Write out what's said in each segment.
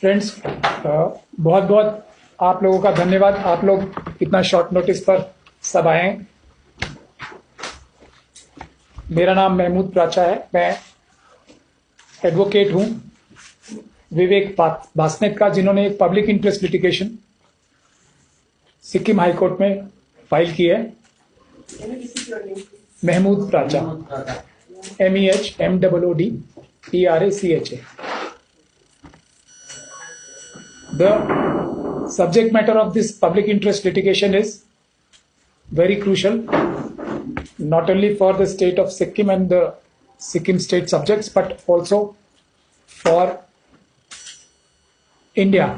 Friends, बहुत बहुत आप लोगों का धन्यवाद। आप लोग इतना शॉर्ट नोटिस पर सब आए हैं। मेरा नाम महमूद प्राचा है। मैं एडवोकेट हूं विवेक भासनेत का, जिन्होंने एक public interest litigation Sikkim high court में फाइल की है। महमूद प्राचा, MEHMOODPRACHA। The subject matter of this public interest litigation is very crucial, not only for the state of Sikkim and the Sikkim state subjects, but also for India.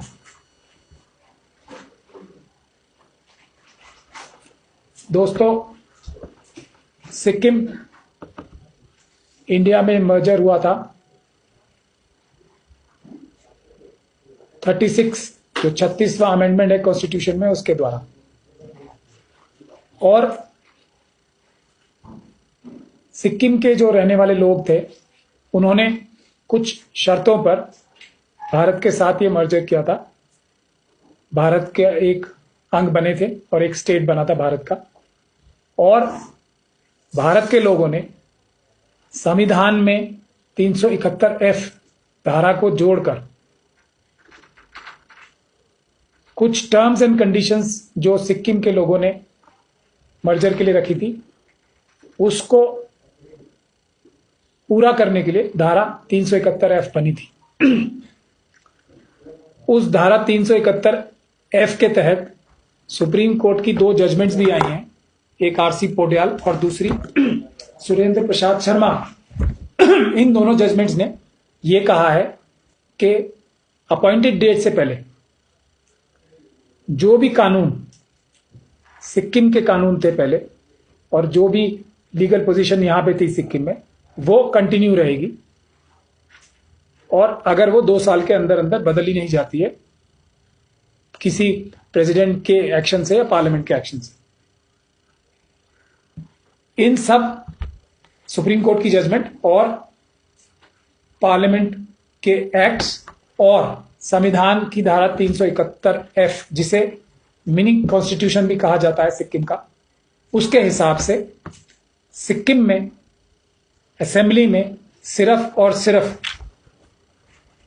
दोस्तों, Sikkim India में merger हुआ था 36 जो 36वां amendment है constitution में, उसके द्वारा। और सिक्किम के जो रहने वाले लोग थे, उन्होंने कुछ शर्तों पर भारत के साथ ये मर्जर किया था। भारत के एक अंग बने थे और एक स्टेट बना था भारत का। और भारत के लोगों ने संविधान में 371F धारा को जोड़कर कुछ टर्म्स एंड कंडीशंस जो सिक्किम के लोगों ने मर्जर के लिए रखी थी, उसको पूरा करने के लिए धारा 371F बनी थी। उस धारा 371F के तहत सुप्रीम कोर्ट की 2 जजमेंट्स भी आई हैं, एक RC पोडियाल और दूसरी सुरेंद्र प्रसाद शर्मा। इन दोनों जजमेंट्स ने यह कहा है कि अपॉइंटेड डेट से पहले जो भी कानून सिक्किम के कानून थे पहले, और जो भी लीगल पोजीशन यहां पे थी सिक्किम में, वो कंटिन्यू रहेगी। और अगर वो 2 साल के अंदर अंदर बदली नहीं जाती है किसी प्रेसिडेंट के एक्शन से या पार्लियामेंट के एक्शन से। इन सब सुप्रीम कोर्ट की जजमेंट और पार्लियामेंट के एक्ट्स और संविधान की धारा 371F, जिसे मिनी कॉन्स्टिट्यूशन भी कहा जाता है सिक्किम का, उसके हिसाब से सिक्किम में असेंबली में सिर्फ और सिर्फ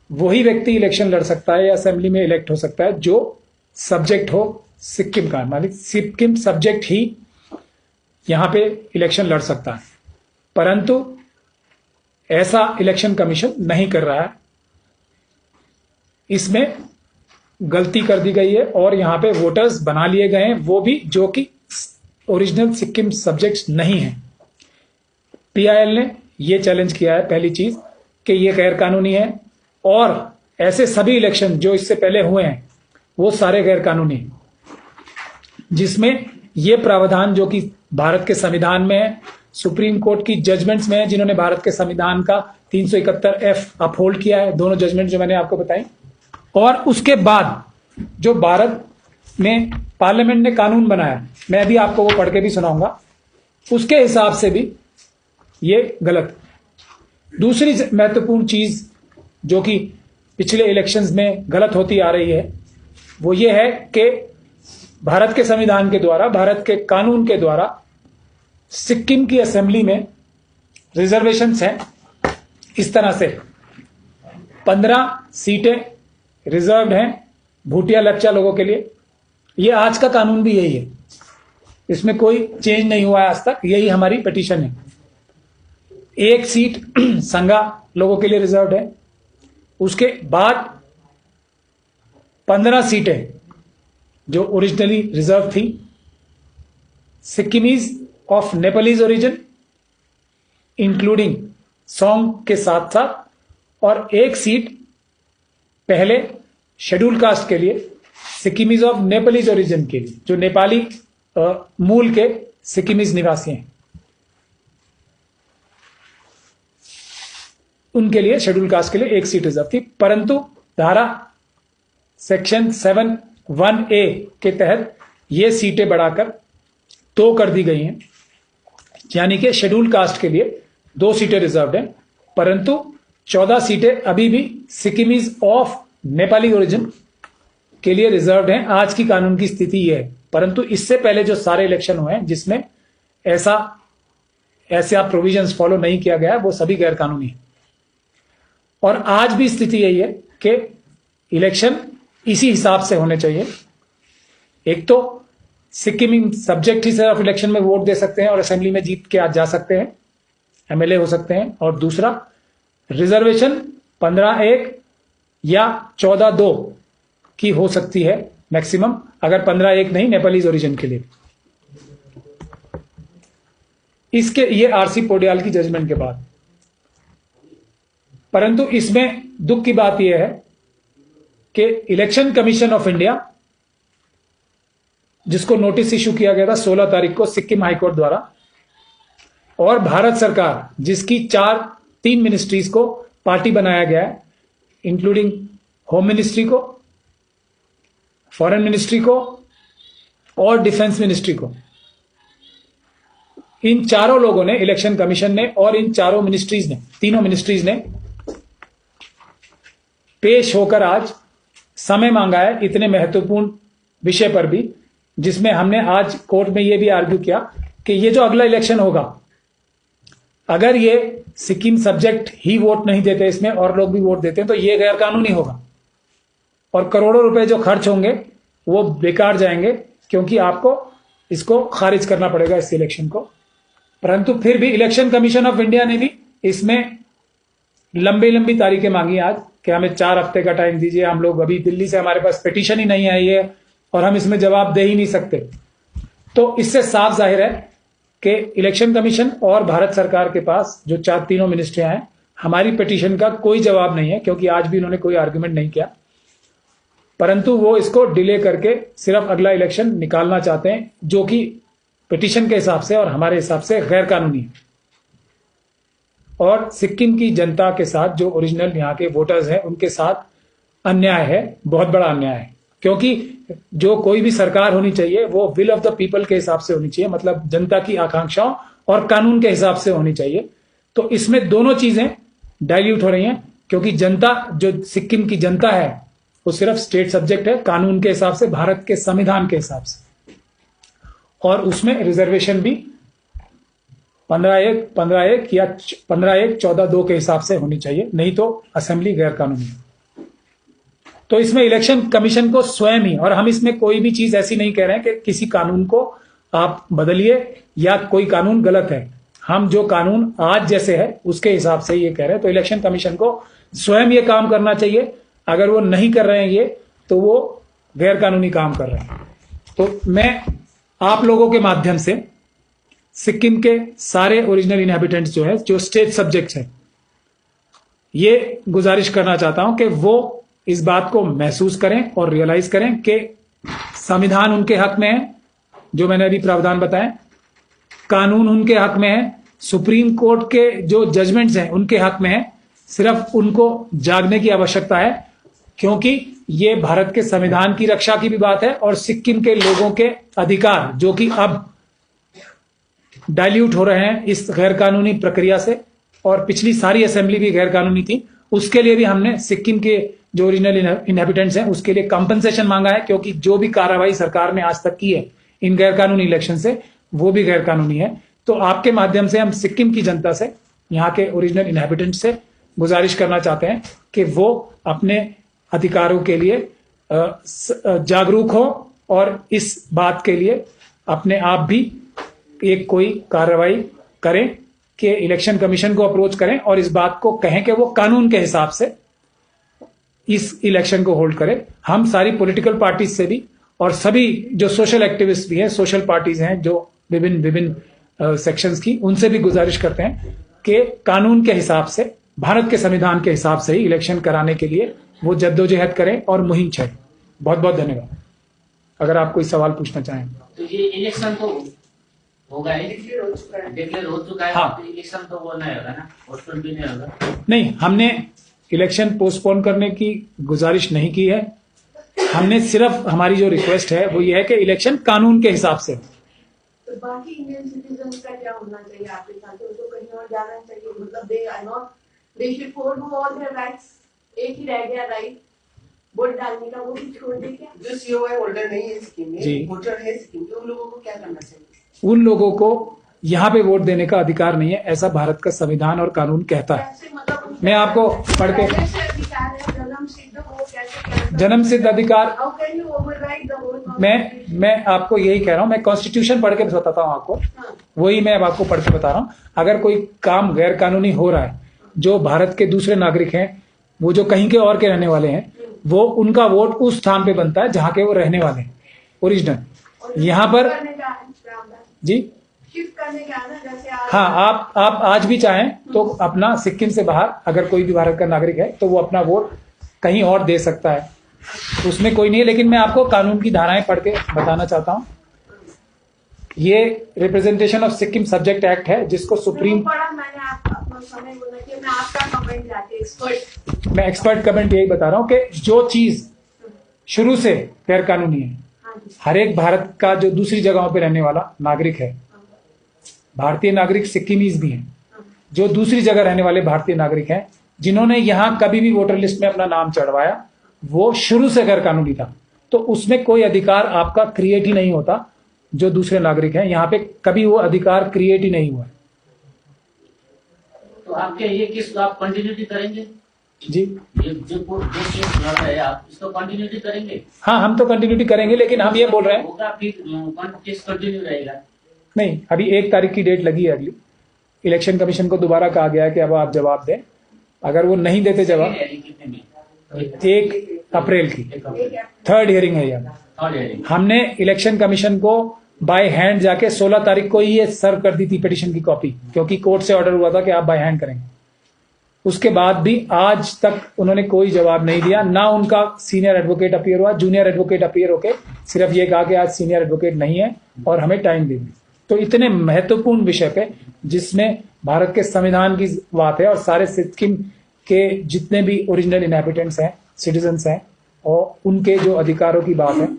वही व्यक्ति इलेक्शन लड़ सकता है या असेंबली में इलेक्ट हो सकता है जो सब्जेक्ट हो सिक्किम का, मालिक सिक्किम सब्जेक्ट ही यहां पे इलेक्शन लड़ सकता है। परंतु ऐसा इलेक्शन कमीशन नहीं कर रहा है। इसमें गलती कर दी गई है और यहां पे वोटर्स बना लिए गए हैं, वो भी जो कि ओरिजिनल सिक्किम सब्जेक्ट्स नहीं है। PIL ने ये चैलेंज किया है, पहली चीज कि ये गैर कानूनी है, और ऐसे सभी इलेक्शन जो इससे पहले हुए हैं वो सारे गैर कानूनी हैं, जिसमें ये प्रावधान जो कि भारत के संविधान में है, सुप्रीम कोर्ट की जजमेंट्स में है, जिन्होंने भारत के संविधान का 371F अपहोल्ड किया है, दोनों जजमेंट जो मैंने आपको बताई। और उसके बाद जो भारत में पार्लियामेंट ने कानून बनाया, मैं अभी आपको वो पढ़ के भी सुनाऊंगा, उसके हिसाब से भी ये गलत। दूसरी महत्वपूर्ण चीज जो कि पिछले इलेक्शंस में गलत होती आ रही है, वो ये है कि भारत के संविधान के द्वारा, भारत के कानून के द्वारा सिक्किम की असेंबली में रिजर्वेशंस हैं। इस तरह से 15 सीटें रिजर्व्ड हैं भूटिया लेप्चा लोगों के लिए। ये आज का कानून भी यही है, इसमें कोई चेंज नहीं हुआ है आज तक, यही हमारी पिटीशन है। 1 सीट संगा लोगों के लिए रिजर्व्ड है। उसके बाद 15 सीटें जो ओरिजिनली रिजर्व थी Sikkimese of Nepalese origin, including song के साथ साथ, और 1 सीट पहले शेड्यूल कास्ट के लिए सिक्किमीज ऑफ नेपालीज ओरिजिन के लिए, जो नेपाली मूल के सिक्किमीज निवासी हैं, उनके लिए शेड्यूल कास्ट के लिए 1 सीट रिजर्व थी। परंतु धारा सेक्शन 7(1)A के तहत ये सीटें बढ़ाकर 2 कर दी गई हैं, यानी कि शेड्यूल कास्ट के लिए 2 सीटें रिजर्व्ड हैं, परंतु 14 सीटें अभी भी सिक्किमीज ऑफ नेपाली ओरिजिन के लिए रिजर्व्ड हैं। आज की कानून की स्थिति यह है, परंतु इससे पहले जो सारे इलेक्शन हुए हैं जिसमें ऐसा प्रोविजंस फॉलो नहीं किया गया, वो सभी गैर कानूनी है। और आज भी स्थिति यही है कि इलेक्शन इसी हिसाब से होने चाहिए। एक तो सिक्किम सब्जेक्ट ही सिर्फ इलेक्शन में वोट दे सकते हैं और असेंबली में जीत के आज जा सकते हैं, एमएलए हो सकते हैं। और दूसरा, रिजर्वेशन 15-1 या 14-2 की हो सकती है मैक्सिमम, अगर 15-1 नहीं नेपालीज ओरिजिन के लिए। ये आरसी पोडियाल की जजमेंट के बाद। परंतु इसमें दुख की बात यह है कि इलेक्शन कमीशन ऑफ इंडिया, जिसको नोटिस इशू किया गया था 16 तारीख को सिक्किम हाईकोर्ट द्वारा, और भारत सरकार जिसकी 3 मिनिस्ट्रीज को पार्टी बनाया गया है, इंक्लूडिंग होम मिनिस्ट्री को, फॉरेन मिनिस्ट्री को और डिफेंस मिनिस्ट्री को, इन चारों लोगों ने, इलेक्शन कमीशन ने और इन तीनों मिनिस्ट्रीज ने पेश होकर आज समय मांगा है इतने महत्वपूर्ण विषय पर भी, जिसमें हमने आज कोर्ट में यह भी आर्ग्यू किया कि ये जो अगला इलेक्शन होगा, अगर ये सिक्किम सब्जेक्ट ही वोट नहीं देते इसमें और लोग भी वोट देते हैं तो ये गैर कानूनी होगा और करोड़ों रुपए जो खर्च होंगे वो बेकार जाएंगे, क्योंकि आपको इसको खारिज करना पड़ेगा इस इलेक्शन को। परंतु फिर भी इलेक्शन कमीशन ऑफ इंडिया ने भी इसमें लंबी तारीखें मांगी आज कि हमें 4 हफ्ते का टाइम दीजिए, हम लोग अभी दिल्ली से हमारे पास पिटीशन ही नहीं आई है और हम इसमें जवाब दे ही नहीं सकते। तो इससे साफ जाहिर है कि इलेक्शन कमीशन और भारत सरकार के पास जो तीनों मिनिस्ट्रियां हैं, हमारी पिटीशन का कोई जवाब नहीं है, क्योंकि आज भी उन्होंने कोई आर्गुमेंट नहीं किया, परंतु वो इसको डिले करके सिर्फ अगला इलेक्शन निकालना चाहते हैं, जो कि पिटीशन के हिसाब से और हमारे हिसाब से गैर कानूनी है। और सिक्किम की जनता के साथ, जो ओरिजिनल यहाँ के वोटर्स हैं, उनके साथ अन्याय है, बहुत बड़ा अन्याय है। क्योंकि जो कोई भी सरकार होनी चाहिए वो विल ऑफ द पीपल के हिसाब से होनी चाहिए, मतलब जनता की आकांक्षाओं और कानून के हिसाब से होनी चाहिए। तो इसमें दोनों चीजें डाइल्यूट हो रही हैं, क्योंकि जनता, जो सिक्किम की जनता है, वो सिर्फ स्टेट सब्जेक्ट है कानून के हिसाब से, भारत के संविधान के हिसाब से, और उसमें रिजर्वेशन भी 15-1 या 15-1 14-2 के हिसाब से होनी चाहिए, नहीं तो असेंबली गैर कानूनी है। तो इसमें इलेक्शन कमीशन को स्वयं ही, और हम इसमें कोई भी चीज ऐसी नहीं कह रहे हैं कि किसी कानून को आप बदलिए या कोई कानून गलत है, हम जो कानून आज जैसे है उसके हिसाब से ये कह रहे हैं। तो इलेक्शन कमीशन को स्वयं ये काम करना चाहिए, अगर वो नहीं कर रहे हैं ये, तो वो गैर कानूनी काम कर रहे हैं। तो मैं आप लोगों के माध्यम से सिक्किम के सारे ओरिजिनल इनहैबिटेंट्स जो है, जो स्टेट सब्जेक्ट्स हैं, ये गुजारिश करना चाहता हूं कि वो इस बात को महसूस करें और रियलाइज करें कि संविधान उनके हक में है, जो मैंने अभी प्रावधान बताए, कानून उनके हक में है, सुप्रीम कोर्ट के जो जजमेंट्स हैं उनके हक में है, सिर्फ उनको जागने की आवश्यकता है, क्योंकि ये भारत के संविधान की रक्षा की भी बात है और सिक्किम के लोगों के अधिकार, जो कि अब डाइल्यूट हो रहे हैं इस गैर कानूनी प्रक्रिया से, और पिछली सारी असेंबली भी गैर कानूनी थी, उसके लिए भी हमने सिक्किम के जो ओरिजिनल इनहैबिटेंट्स हैं उसके लिए कंपनसेशन मांगा है, क्योंकि जो भी कार्रवाई सरकार ने आज तक की है इन गैर कानूनी इलेक्शन से, वो भी गैर कानूनी है। तो आपके माध्यम से हम सिक्किम की जनता से, यहाँ के ओरिजिनल इनहैबिटेंट्स से गुजारिश करना चाहते हैं कि वो अपने अधिकारों के लिए जागरूक हो और इस बात के लिए अपने आप भी एक कोई कार्रवाई करें कि इलेक्शन कमीशन को अप्रोच करें और इस बात को कहें कि वो कानून के हिसाब से इस इलेक्शन को होल्ड करें। हम सारी पॉलिटिकल पार्टीज से भी और सभी जो सोशल एक्टिविस्ट भी हैं, सोशल पार्टीज हैं जो विभिन्न सेक्शंस की, उनसे भी गुजारिश करते हैं कि कानून के हिसाब से, भारत के संविधान के हिसाब से ही इलेक्शन कराने के लिए वो जद्दोजहद करें और मुहिम छेड़ें। बहुत बहुत धन्यवाद। अगर आप कोई सवाल पूछना चाहें तो ये इलेक्शन तो होगा, डिक्लेयर हो चुका है। हाँ, तो इलेक्शन तो वो नहीं होगा ना, पोस्टपोन भी नहीं होगा। नहीं, हमने इलेक्शन पोस्टपोन करने की गुजारिश नहीं की है। हमने सिर्फ, हमारी जो रिक्वेस्ट है वो ये है कि इलेक्शन कानून के हिसाब से। तो बाकी इंडियन सिटीजन का क्या होना चाहिए आपके साथ? तो कहीं और जाना चाहिए, मतलब they are not, they should forgo all their rights. एक ही रह गया राइट वोट डालने का वो भी छोड़ दे क्या? जो COI होल्डर नहीं है सिक्किम जी। में, वोटर है सिक्किम के, उन लोगों को क्या करना चाहिए? उन लोगों को यहाँ पे वोट देने का अधिकार नहीं है, ऐसा भारत का संविधान और कानून कहता है। कैसे मतलब उनका मैं आपको पढ़ के पहले से अधिकार है, जन्म सिद्ध, वो कैसे कैसे- जन्म सिद्ध अधिकार, How can you override the whole constitution? मैं आपको यही कह रहा हूँ, मैं कॉन्स्टिट्यूशन पढ़ के बताता हूँ आपको, हाँ, वही मैं अब आपको पढ़ के बता रहा हूँ। अगर कोई काम गैर कानूनी हो रहा है, जो भारत के दूसरे नागरिक हैं, वो जो कहीं के और के रहने वाले हैं, वो उनका वोट उस स्थान पे बनता है जहां के वो रहने वाले हैं, ओरिजिनल। और यहाँ पर करने का है, रामदास। जी शिफ्ट करने का है ना, जैसे आज- हाँ, आप आज भी चाहें तो अपना सिक्किम से बाहर अगर कोई भी भारत का नागरिक है तो वो अपना वोट कहीं और दे सकता है, उसमें कोई नहीं है। लेकिन मैं आपको कानून की धाराएं पढ़ के बताना चाहता हूँ। ये representation of Sikkim subject act है, जिसको सुप्रीम, पढ़ा मैंने, आप अपना समय बोला कि मैं आपका कमेंट लाती एक्सपर्ट। मैं एक्सपर्ट कमेंट यही बता रहा हूँ कि जो चीज शुरू से गैर कानूनी है, हाँ जी, हर एक भारत का जो दूसरी जगहों पे रहने वाला नागरिक है, भारतीय नागरिक सिक्किमीज भी हैं, जो दूसरी जगह रहने वाले भारतीय नागरिक हैं, जिन्होंने यहाँ कभी भी वोटर लिस्ट में अपना नाम चढ़वाया, वो शुरू से गैर कानूनी था, तो उसमें कोई अधिकार आपका क्रिएट ही नहीं होता। जो दूसरे नागरिक हैं, यहाँ पे कभी वो अधिकार क्रिएट ही नहीं हुआ है। तो आपके ये केस आप कंटिन्यूटी करेंगे? जी ये जो केस लड़ रहे हैं आप, इसको कंटिन्यूटी करेंगे? हाँ, हम तो कंटिन्यूटी करेंगे, लेकिन हम ये बोल रहे हैं, होगा फिर केस कंटिन्यू रहेगा? नहीं, अभी 1 तारीख की डेट लगी है अगली। इलेक्शन कमीशन को दोबारा कहा गया है कि अब आप जवाब दें। अगर वो नहीं देते जवाब, कितने में? 1 अप्रैल की एक है। 3rd हियरिंग है ये। Third hearing. हमने इलेक्शन कमीशन को बाय हैंड जाके 16 तारीख को ही ये सर्व कर दी थी पिटीशन की कॉपी, क्योंकि कोर्ट से ऑर्डर हुआ था कि आप बाय हैंड करेंगे। उसके बाद भी आज तक उन्होंने कोई जवाब नहीं दिया। ना उनका सीनियर एडवोकेट अपीयर हुआ, जूनियर एडवोकेट अपीयर होके सिर्फ ये कहा कि आज सीनियर एडवोकेट नहीं है और हमें टाइम देंगे। तो इतने महत्वपूर्ण विषय पे, जिसमें भारत के संविधान की बात है और सारे सिक्किम के जितने भी ओरिजिनल इनहैबिटेंट्स हैं, सिटीजन्स हैं, और उनके जो अधिकारों की बात है,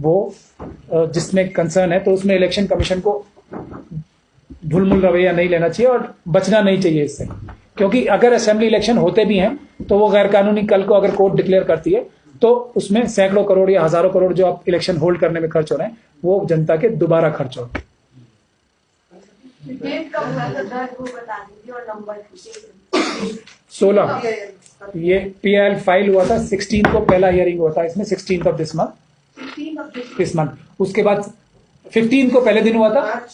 वो जिसमें कंसर्न है, तो उसमें इलेक्शन कमीशन को ढुलमुल रवैया नहीं लेना चाहिए और बचना नहीं चाहिए इससे। क्योंकि अगर असेंबली इलेक्शन होते भी हैं तो वो गैर कानूनी कल को अगर कोर्ट डिक्लेयर करती है, तो उसमें सैकड़ों करोड़ या हजारों करोड़ जो आप इलेक्शन होल्ड करने में खर्च हो रहे हैं, वो जनता के दोबारा खर्च हो। डेट कब हुआ था, दर्द वो बता दीजिए और नंबर 16 ये PIL फाइल हुआ था, 16 को पहला हियरिंग हुआ था इसमें, 16th ऑफ दिस मंथ। उसके बाद 15 को पहले दिन हुआ था,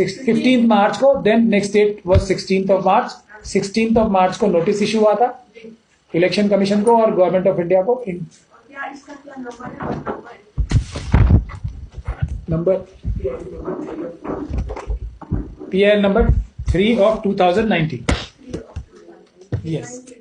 15 मार्च को, then next date was 16th of March. 16th of March को नोटिस इशू हुआ था इलेक्शन कमीशन को और गवर्नमेंट ऑफ इंडिया को। क्या इसका क्या नंबर है, number PIL number 3 of 2019। Yes.